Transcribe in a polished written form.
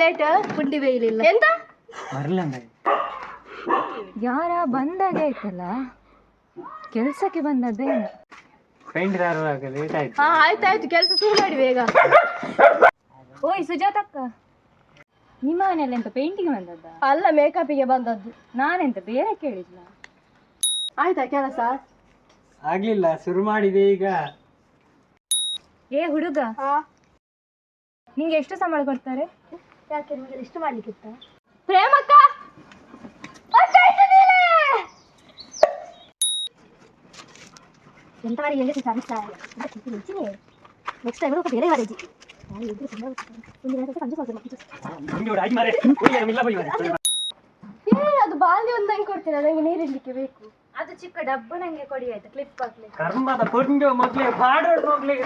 Late ಪುಂಡಿ ಬೇಯಲಿಲ್ಲ ಎಂತ ಬರ್ಲಂಗ ಯಾರ ಬಂದಾಗ ಆಯ್ತಲ್ಲ ಕೆಲ್ಸಕ್ಕೆ ಬಂದದ್ದೇನು ಪೇಂಟ್ ಲೇಟ್ ಆಯ್ತು. ಹಾ ಆಯ್ತಾಯ್ತು ಕೆಲಸ ಶುರು ಮಾಡಿ ಬೇಗ. ಓಯ್ ಸುಜಾತಕ್ಕ, ನಿಮ್ಮ ಮನೆಯಲ್ಲಿ ಎಂತ ಪೇಂಟಿಂಗ್ ಬಂದದ್ದ? ಅಲ್ಲ ಮೇಕಪ್ಗೆ ಬಂದದ್ದು. ನಾನೆಂತ ಬೇರೆ ಕೇಳಿದ್ಲ. ಆಯ್ತಾ ಕೆಲಸ? ಆಗ್ಲಿಲ್ಲ, ಶುರು ಮಾಡಿದೆ ಈಗ. ಏ ಹುಡುಗ, ಹಾ ನಿಂಗೆ ಎಷ್ಟು ಸಂಬಳ ಕೊಡ್ತಾರೆ? ಯಾಕೆ ನಿಮಗೆ ಇಷ್ಟು ಮಾಡ್ಲಿಕ್ಕಿತ್ತ? ಪ್ರೇಮಕ್ಕ ಎಂತ ಬಾರಿ ಹೇಳಿ ನೆಕ್ಸ್ಟ್ ಟೈಮ್ ಬೇರೆ ವಾರೇಜಿ ಅದು ಬಾಲ್ಯ ಒಂದು ನಂಗೆ ಕೊಡ್ತೀರಾ? ನಂಗೆ ನೀರಿಡ್ಲಿಕ್ಕೆ ಬೇಕು. ಅದು ಚಿಕ್ಕ ಡಬ್ಬು ನಂಗೆ ಕೊಡಿ ಆಯ್ತಾ, ಕ್ಲಿಪ್ ಹಾಕ್ಲಿ. ಕರ್ಮದ ಪುಂಡು ಮಗ್ಲಿಗೆ ಪಾಡೋಡ್ ಮಗ್ಲಿಗೆ